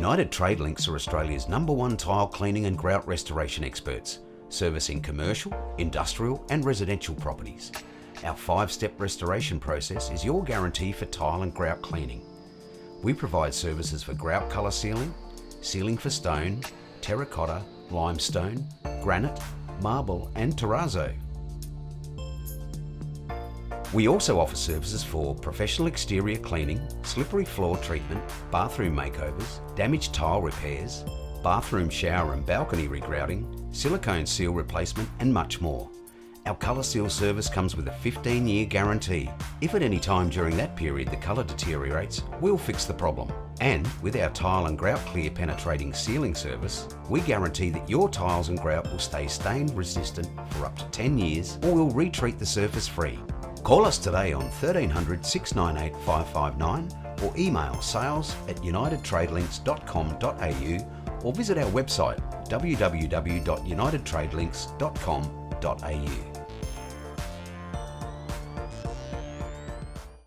United Trade Links are Australia's #1 tile cleaning and grout restoration experts, servicing commercial, industrial and residential properties. Our 5-step restoration process is your guarantee for tile and grout cleaning. We provide services for grout colour sealing, sealing for stone, terracotta, limestone, granite, marble and terrazzo. We also offer services for professional exterior cleaning, slippery floor treatment, bathroom makeovers, damaged tile repairs, bathroom shower and balcony regrouting, silicone seal replacement and much more. Our colour seal service comes with a 15-year guarantee. If at any time during that period the colour deteriorates, we'll fix the problem. And with our tile and grout clear penetrating sealing service, we guarantee that your tiles and grout will stay stain resistant for up to 10 years or we'll retreat the surface free. Call us today on 1300 698 559 or email sales@unitedtradelinks.com.au or visit our website www.unitedtradelinks.com.au.